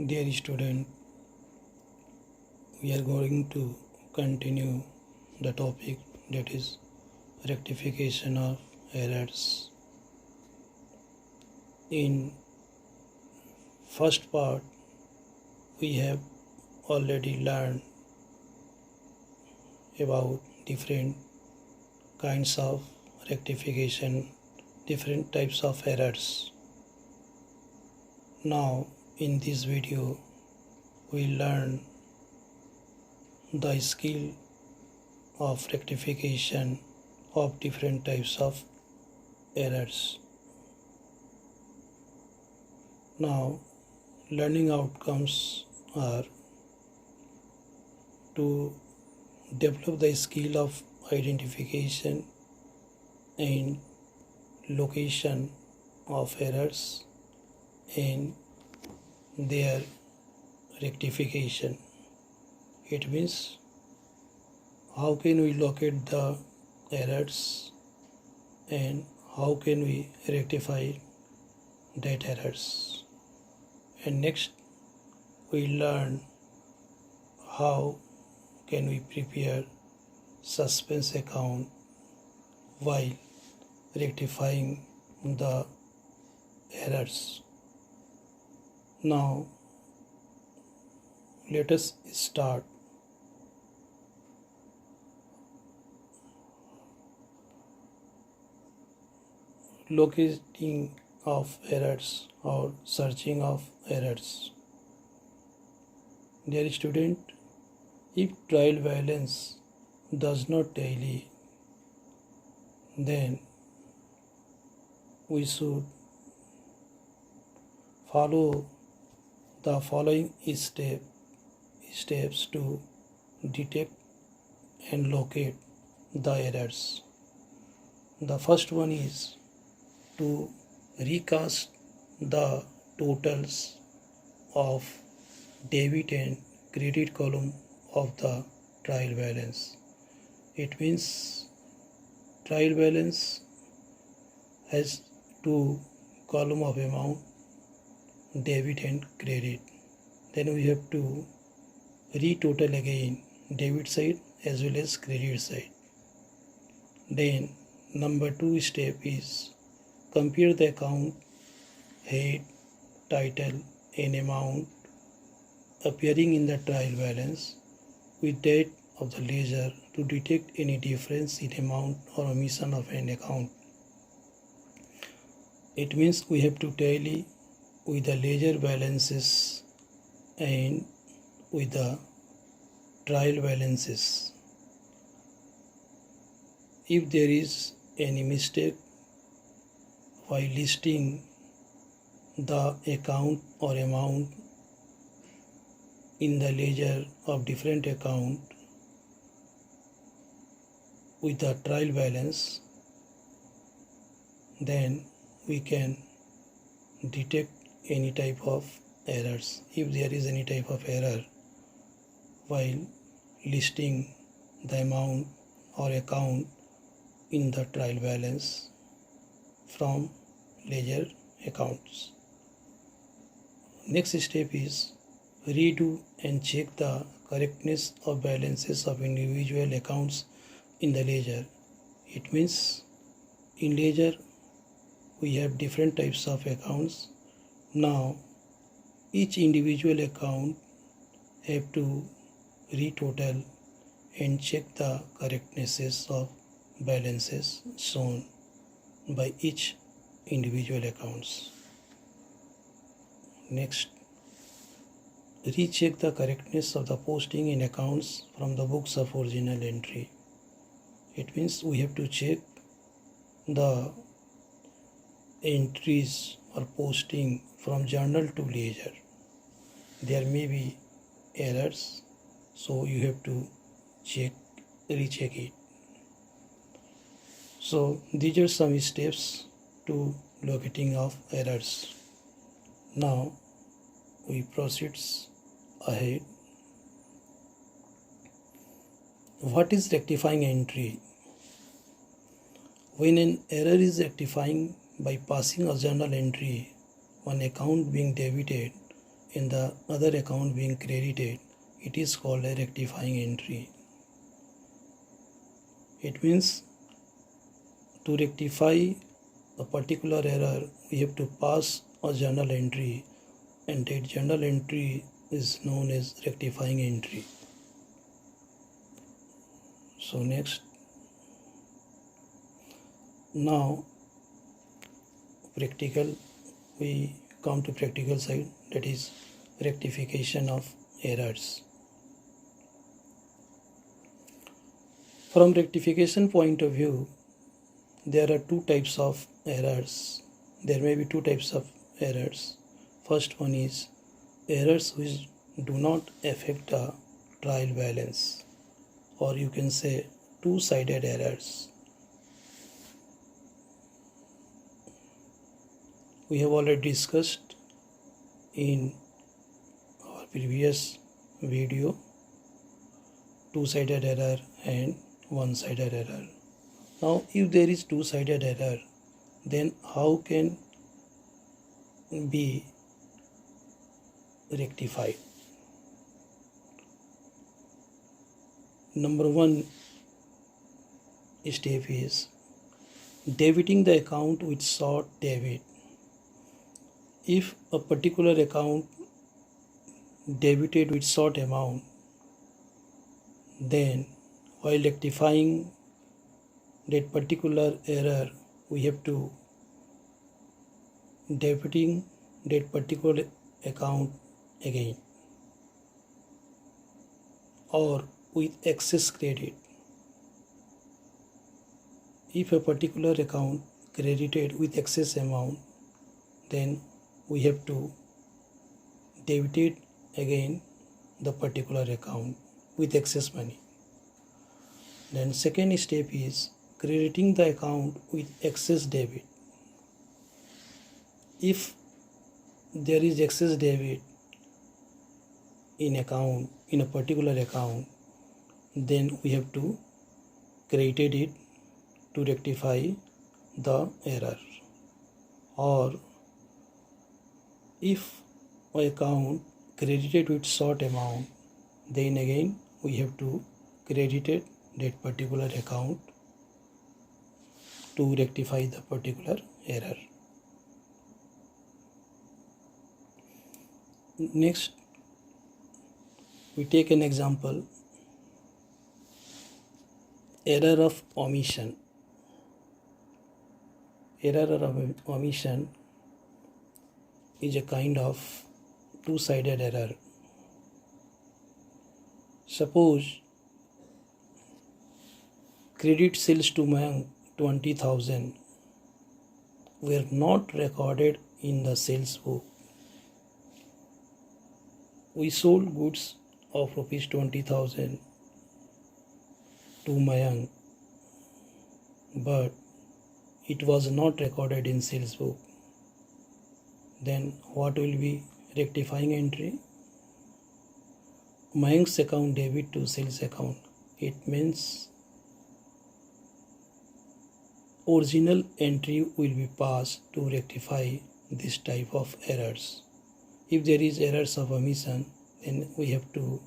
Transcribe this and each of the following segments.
Dear student, we are going to continue the topic that is rectification of errors. In first part, we have already learned about different kinds of rectification, different types of errors. Now, in this video, we learn the skill of rectification of different types of errors. Now, learning outcomes are to develop the skill of identification and location of errors and their rectification. It means how can we locate the errors and how can we rectify that errors. And next we learn how can we prepare suspense account while rectifying the errors. Now let us start. Locating of errors or searching of errors. Dear student, if trial balance does not tally, then we should follow the following steps to detect and locate the errors. The first one is to recast the totals of debit and credit column of the trial balance. It means trial balance has two column of amount, debit and credit. Then we have to retotal again debit side as well as credit side. Then number 2 step is compare the account head, title and amount appearing in the trial balance with that of the ledger to detect any difference in amount or omission of an account. It means we have to tally with the ledger balances and with the trial balances. If there is any mistake while listing the account or amount in the ledger of different account with the trial balance, then we can detect any type of errors. If there is any type of error while listing the amount or account in the trial balance from ledger accounts. Next step is redo and check the correctness of balances of individual accounts in the ledger. It means in ledger we have different types of accounts. Now each individual account have to retotal and check the correctnesses of balances shown by each individual accounts. Next, recheck the correctness of the posting in accounts from the books of original entry. It means we have to check the entries or posting from journal to ledger. There may be errors, so you have to recheck it. So these are some steps to locating of errors. Now we proceed ahead. What is rectifying entry? When an error is rectifying by passing a journal entry, one account being debited in the other account being credited, it is called a rectifying entry. It means to rectify a particular error, we have to pass a journal entry, and that journal entry is known as rectifying entry. So next, now practical, we come to practical side, that is rectification of errors. From rectification point of view, there are two types of errors. There may be two types of errors. First one is errors which do not affect the trial balance, or you can say two-sided errors. We have already discussed in our previous video two-sided error and one-sided error. Now, if there is two-sided error, then how can be rectified? Number one step is debiting the account with short debit. If a particular account debited with short amount, then while rectifying that particular error, we have to debiting that particular account again, or with excess credit. If a particular account credited with excess amount, then we have to debit it again the particular account with excess money. Then second step is crediting the account with excess debit. If there is excess debit in a particular account, then we have to credit it to rectify the error. Or if an account credited with short amount, then again we have to credit it that particular account to rectify the particular error. Next, we take an example, error of omission. Error of omission is a kind of two-sided error. Suppose credit sales to Mayank 20,000 were not recorded in the sales book. We sold goods of rupees 20,000 to Mayank, but it was not recorded in sales book. Then what will be rectifying entry? Mayank's account debit to sales account. It means original entry will be passed to rectify this type of errors. If there is errors of omission, then we have to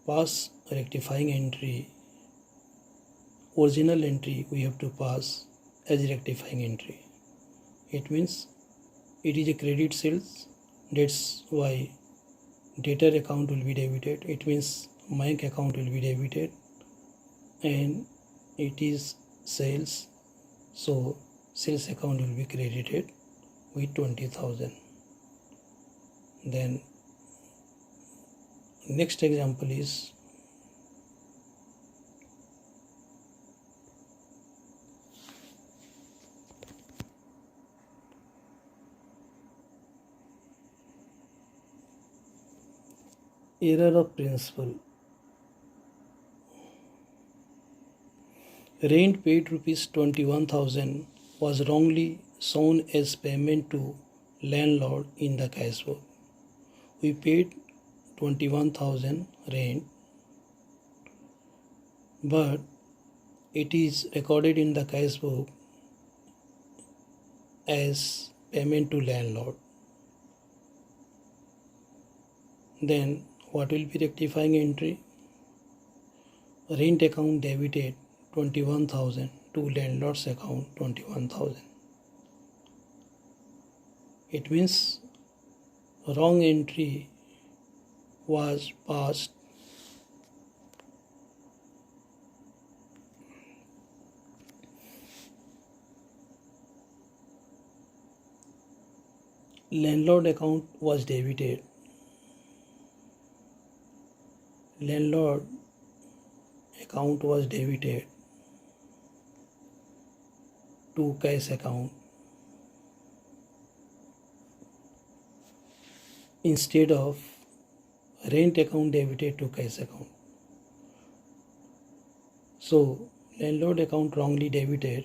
pass rectifying entry. Original entry we have to pass as rectifying entry. It means it is a credit sales, that's why debtor account will be debited. It means Mayank account will be debited, and it is sales, so sales account will be credited with 20,000. Then next example is error of principal. Rent paid rupees 21,000 was wrongly shown as payment to landlord in the cash book. We paid 21,000 rent, but it is recorded in the cash book as payment to landlord. Then what will be rectifying entry? Rent account debited 21,000 to landlord's account 21,000. It means wrong entry was passed. Landlord account was debited. Landlord account was debited to cash account instead of rent account debited to cash account. So landlord account wrongly debited,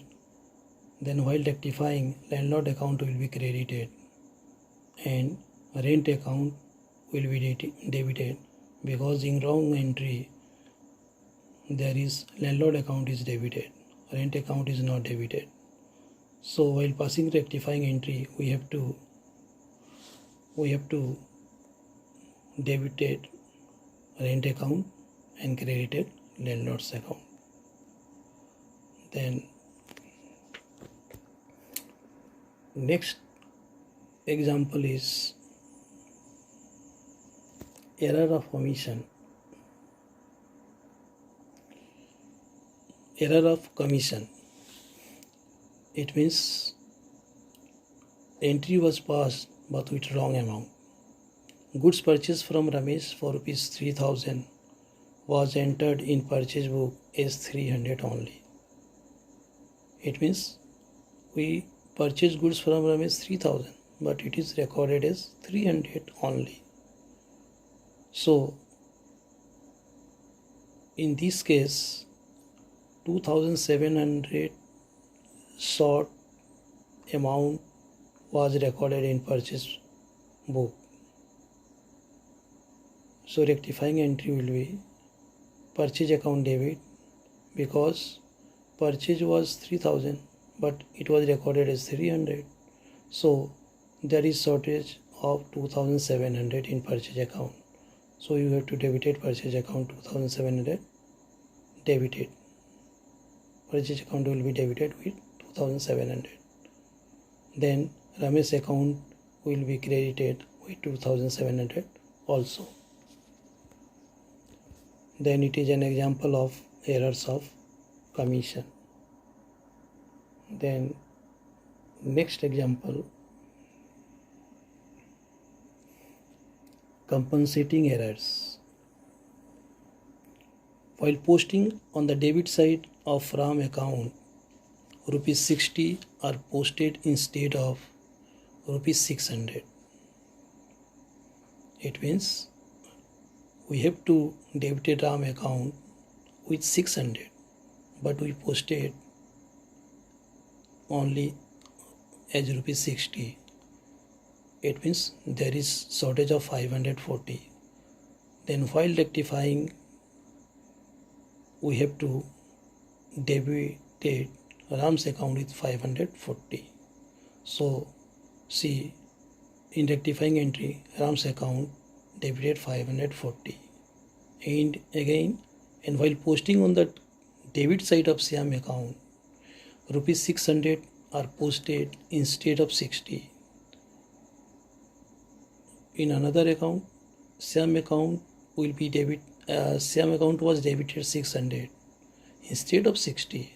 then while rectifying, landlord account will be credited and rent account will be debited, because in wrong entry there is landlord account is debited, rent account is not debited. So while passing rectifying entry, we have to debited rent account and credited landlord's account. Then next example is error of omission. Error of commission. It means entry was passed but with wrong amount. Goods purchased from Ramesh for rupees 3,000 was entered in purchase book as 300 only. It means we purchased goods from Ramesh 3,000, but it is recorded as 300 only. So in this case 2,700 short amount was recorded in purchase book. So rectifying entry will be purchase account debit, because purchase was 3,000 but it was recorded as 300. So there is shortage of 2,700 in purchase account. So you have to debit purchase account 2,700 debited. Purchase account will be debited with 2,700. Then Ramesh account will be credited with 2,700 also. Then it is an example of errors of commission. Then next example, compensating errors. While posting on the debit side of RAM account, rupees 60 are posted instead of rupees 600. It means we have to debit RAM account with 600, but we posted only as rupees 60. It means there is shortage of 540. Then while rectifying, we have to debit Ram's account with 540. So see, in rectifying entry, Ram's account debited 540. And again, and while posting on the debit side of Siam account, rupees 600 are posted instead of 60. In another account, Siam account will be Siam account was debited 600 instead of 60.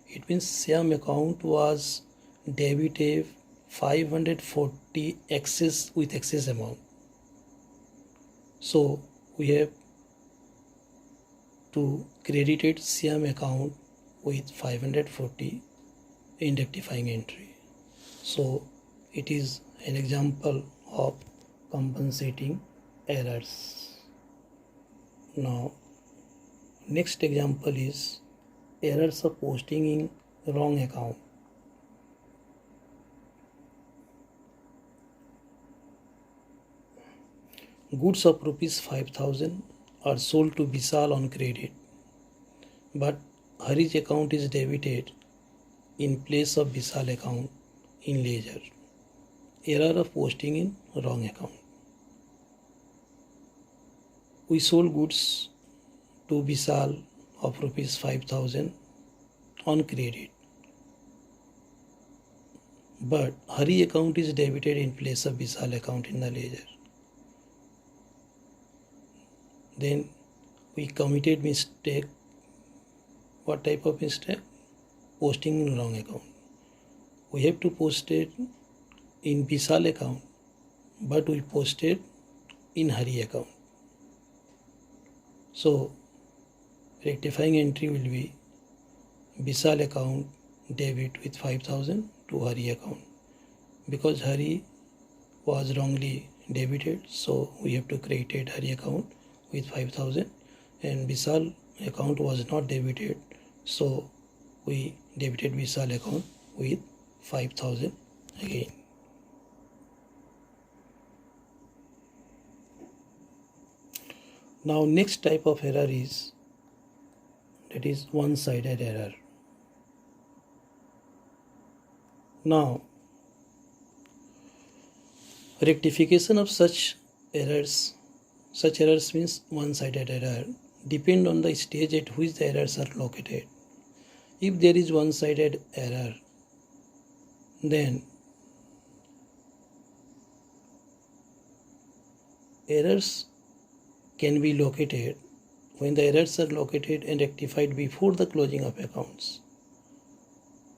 It means Siam account was debited 540 excess with excess amount. So we have to credit Siam account with 540 in rectifying entry. So it is an example of compensating errors. Now next example is errors of posting in wrong account. Goods of rupees 5,000 are sold to Vishal on credit, but Hari's account is debited in place of Vishal account in ledger. Error of posting in wrong account. we sold goods to Vishal of rupees 5,000 on credit, but Hari account is debited in place of Vishal account in the ledger. Then we committed mistake. What type of mistake? Posting in wrong account. We have to post it in Vishal account, but we posted in Hari account. So rectifying entry will be Vishal account debit with 5,000 to Hari account. Because Hari was wrongly debited, so we have to create Hari account with 5,000, and Vishal account was not debited, so we debited Vishal account with 5,000 again. Now next type of error is, that is one-sided error. Now rectification of such errors means one-sided error, depend on the stage at which the errors are located. If there is one-sided error, then errors can be located when the errors are located and rectified before the closing of accounts.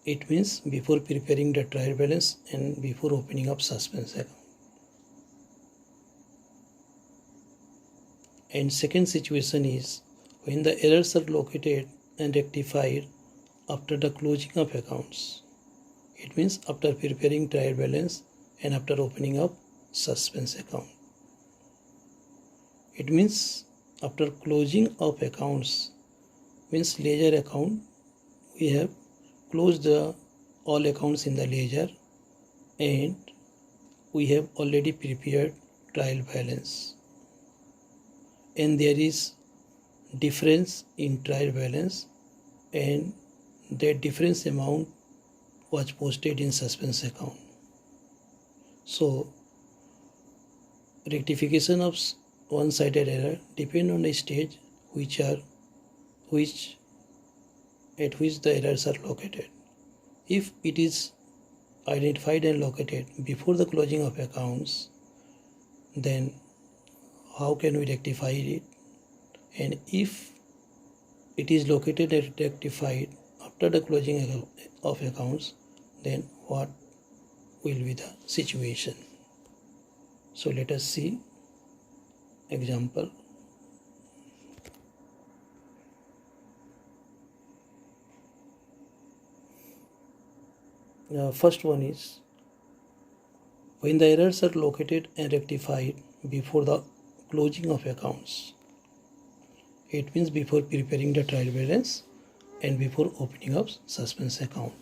It means before preparing the trial balance and before opening up suspense account. And second situation is when the errors are located and rectified after the closing of accounts. It means after preparing trial balance and after opening up suspense account. It means after closing of accounts, means ledger account, we have closed all accounts in the ledger and we have already prepared trial balance, and there is difference in trial balance and that difference amount was posted in suspense account. So rectification of one-sided error depend on the stage at which the errors are located. If it is identified and located before the closing of accounts, then how can we rectify it? And if it is located and rectified after the closing of accounts, then what will be the situation? So let us see example. First one is when the errors are located and rectified before the closing of accounts. It means before preparing the trial balance and before opening up suspense account.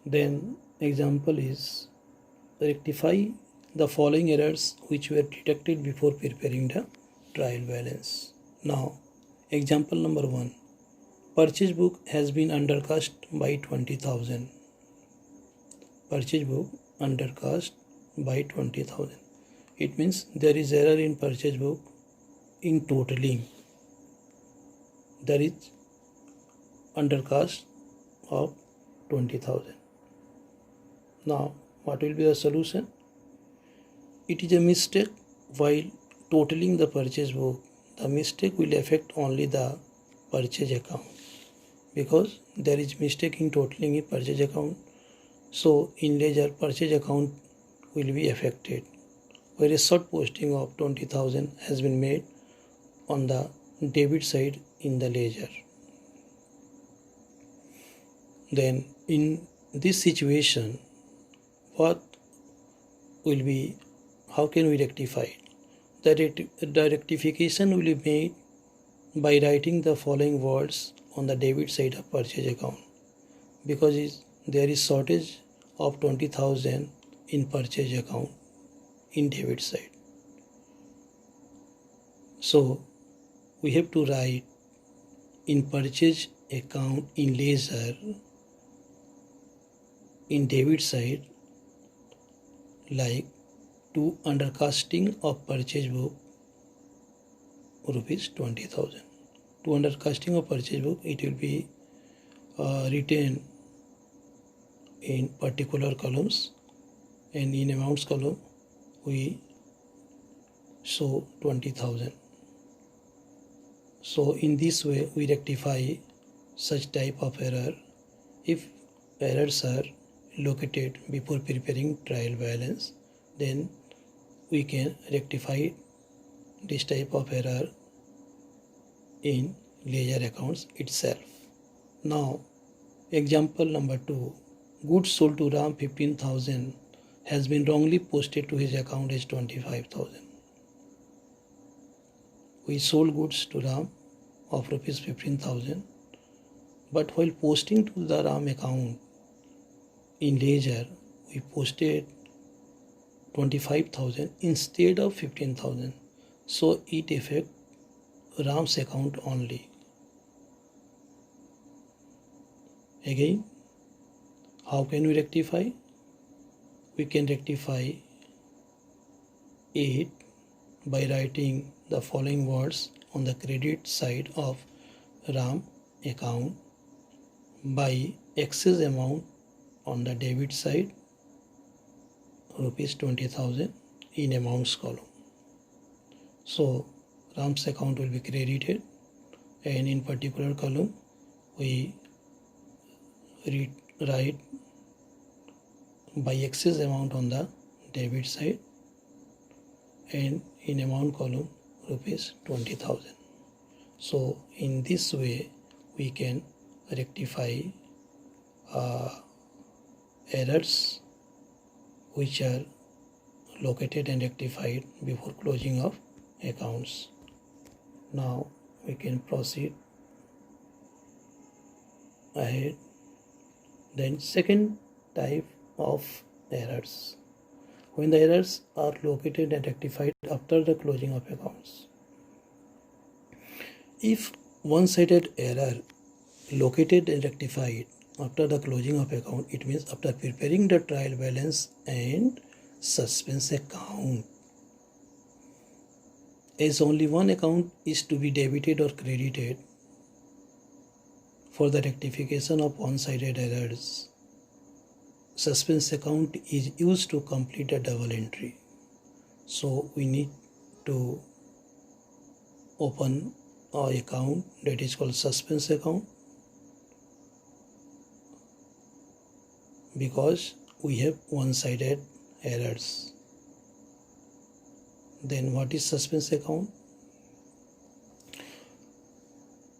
Then example is rectify the following errors which were detected before preparing the trial balance. Now example number 1, purchase book has been undercast by 20,000. Purchase book undercast by 20,000. It means there is error in purchase book in totaling. There is undercast of 20,000. Now what will be the solution? It is a mistake while totaling the purchase book. The mistake will affect only the purchase account because there is mistake in totaling a purchase account. So in ledger purchase account will be affected, where a short posting of 20,000 has been made on the debit side in the ledger. Then in this situation, what will be, how can we rectify it? The rectification will be made by writing the following words on the debit side of purchase account, because there is shortage of 20,000 in purchase account in debit side. So we have to write in purchase account in ledger in debit side like to undercasting of purchase book rupees 20,000. To under casting of purchase book, it will be written in particular columns, and in amounts column we show 20,000. So in this way we rectify such type of error. If errors are located before preparing trial balance, then we can rectify this type of error in ledger accounts itself. Now example number 2. Goods sold to Ram 15,000 has been wrongly posted to his account as 25,000. We sold goods to Ram of rupees 15,000, but while posting to the Ram account in ledger, we posted 25,000 instead of 15,000. So it affects Ram's account only. Again, how can we rectify? We can rectify it by writing the following words on the credit side of Ram account: by excess amount on the debit side, rupees 20,000 in amounts column. So Ram's account will be credited, and in particular column we write by excess amount on the debit side, and in amount column rupees 20,000. So in this way we can rectify errors which are located and rectified before closing of accounts. Now we can proceed ahead. Then second type of errors, when the errors are located and rectified after the closing of accounts. If one-sided error located and rectified after the closing of account, it means after preparing the trial balance and suspense account, as only one account is to be debited or credited for the rectification of one-sided errors, suspense account is used to complete a double entry. So we need to open an account that is called suspense account, because we have one-sided errors. Then what is suspense account?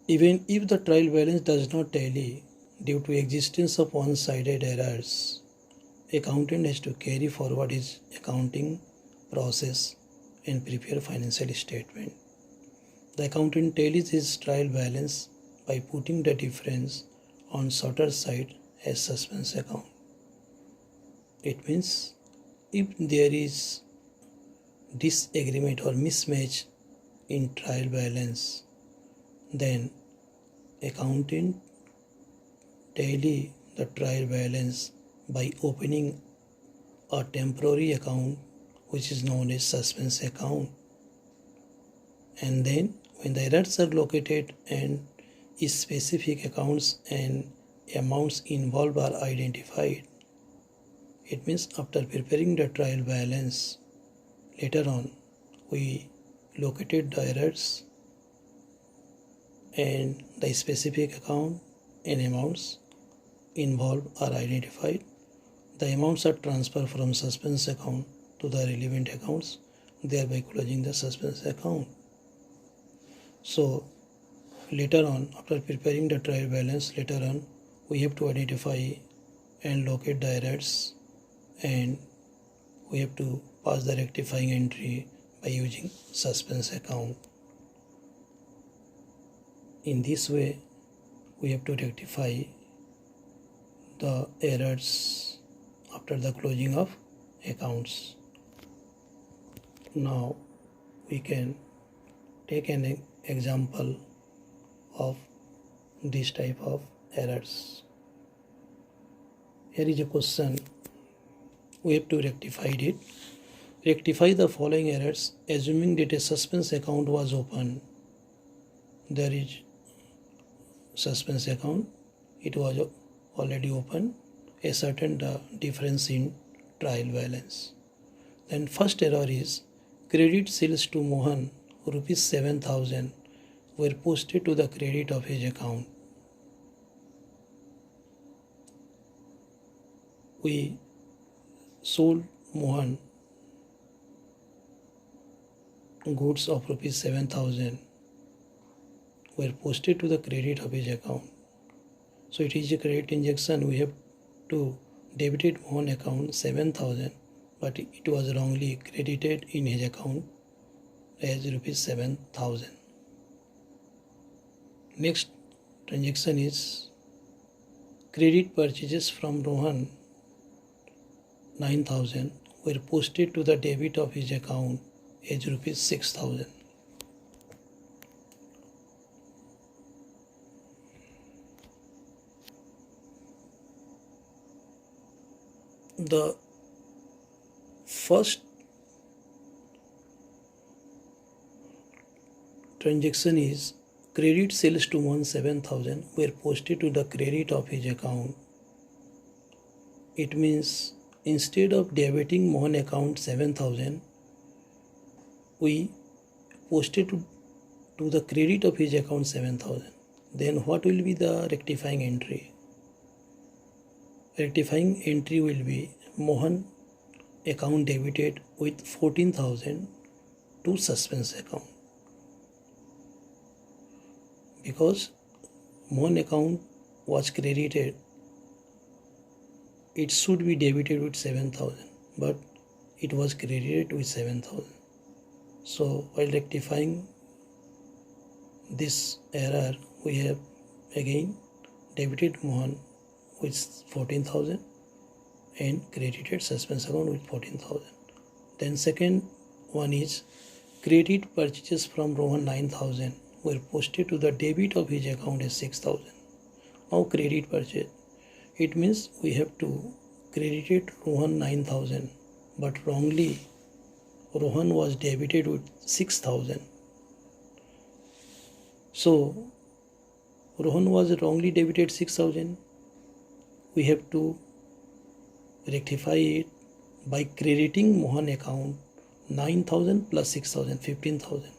Even if the trial balance does not tally due to existence of one-sided errors, accountant has to carry forward his accounting process and prepare financial statement. The accountant tallies his trial balance by putting the difference on shorter side as suspense account. It means if there is disagreement or mismatch in trial balance, then accountant tally the trial balance by opening a temporary account which is known as suspense account. And then when the errors are located and specific accounts and amounts involved are identified, it means after preparing the trial balance, later on we located the errors and the specific account and amounts involved are identified. The amounts are transferred from suspense account to the relevant accounts, thereby closing the suspense account. So later on, after preparing the trial balance, later on we have to identify and locate the errors, and we have to pass the rectifying entry by using suspense account. In this way we have to rectify the errors after the closing of accounts. Now we can take an example of this type of errors. Here is a question. We have to rectify it. Rectify the following errors assuming that a suspense account was opened there is suspense account, it was already open, ascertain the difference in trial balance. Then first error is credit sales to Mohan rupees 7,000 were posted to the credit of his account. We sold Mohan goods of rupees 7,000 were posted to the credit of his account. So it is a credit injection. We have to debited Mohan account 7,000, but it was wrongly credited in his account as rupees 7,000. Next transaction is credit purchases from Rohan 9,000 were posted to the debit of his account as rupees 6,000. The first transaction is credit sales to Mohan 7,000 were posted to the credit of his account. It means instead of debiting Mohan account 7,000, we posted to the credit of his account 7,000. Then what will be the rectifying entry? Rectifying entry will be Mohan account debited with 14,000 to suspense account. Because Mohan account was credited, it should be debited with 7,000, but it was credited with 7,000. So while rectifying this error, we have again debited Mohan with 14,000 and credited suspense account with 14,000. Then second one is credit purchases from Rohan 9,000 were posted to the debit of his account as 6,000. Now credit purchase, it means we have to credited Rohan 9,000, but wrongly Rohan was debited with 6,000. So Rohan was wrongly debited 6,000. We have to rectify it by crediting Mohan account 9,000 plus 6,000, 15,000.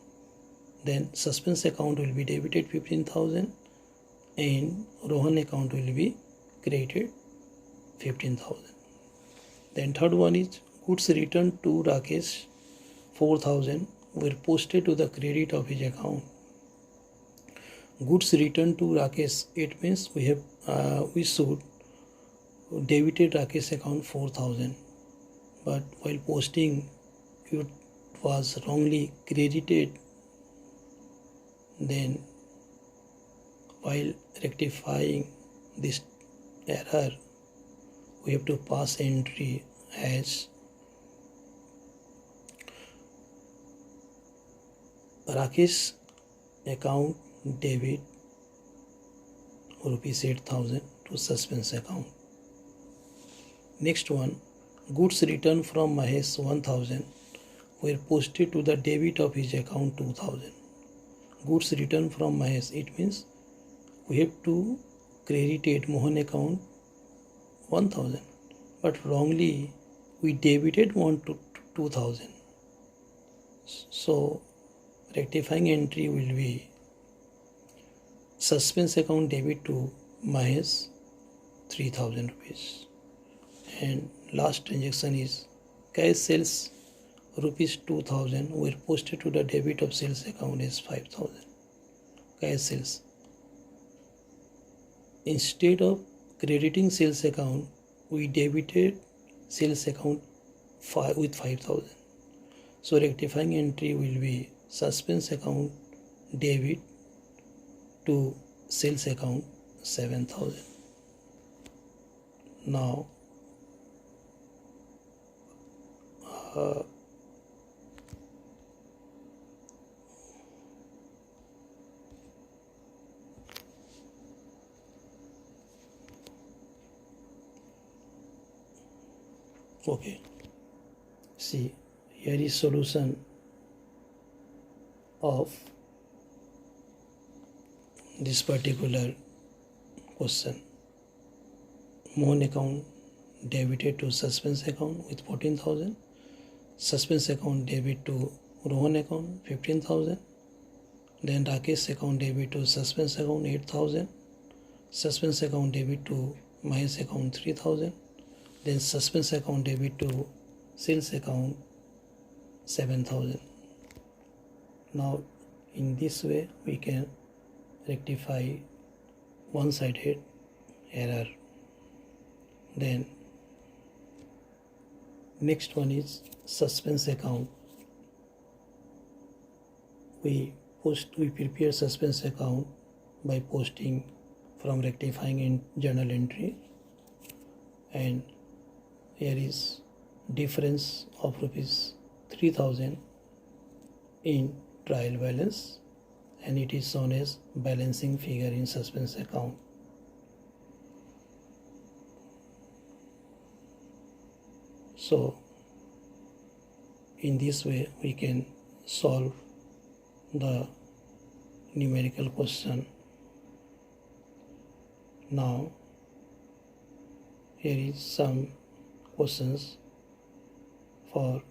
Then suspense account will be debited 15,000 and Rohan account will be credited 15,000. Then third one is goods returned to Rakesh 4,000 were posted to the credit of his account. Goods returned to Rakesh, it means we should debited Rakesh account 4,000, but while posting it was wrongly credited. Then while rectifying this error, we have to pass entry as Rakesh account debit rupees 8,000 to suspense account. Next one, goods returned from Mahesh 1,000 were posted to the debit of his account 2,000. Goods returned from Mahesh, it means we have to credited Mohan account 1,000, but wrongly we debited 2,000. So rectifying entry will be suspense account debit to Mahesh 3,000 rupees. And last transaction is cash sales rupees 2,000 were posted to the debit of sales account as 5,000. Cash sales. Instead of crediting sales account, we debited sales account with 5,000. So rectifying entry will be suspense account debit to sales account 7,000. Now okay, see, here is solution of this particular question. Mohan account debited to suspense account with 14,000. Suspense account debit to Rohan account 15,000. Then Rakesh account debit to suspense account 8,000. Suspense account debit to Mahesh account 3,000. Then suspense account debit to sales account 7,000. Now in this way we can rectify one-sided error. Then next one is suspense account. We prepare suspense account by posting from rectifying in journal entry, and here is difference of rupees 3,000 in trial balance, and it is shown as balancing figure in suspense account. So in this way we can solve the numerical question. Now here is some questions for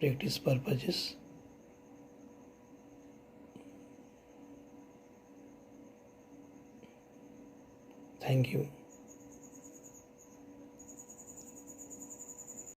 practice purposes. Thank you.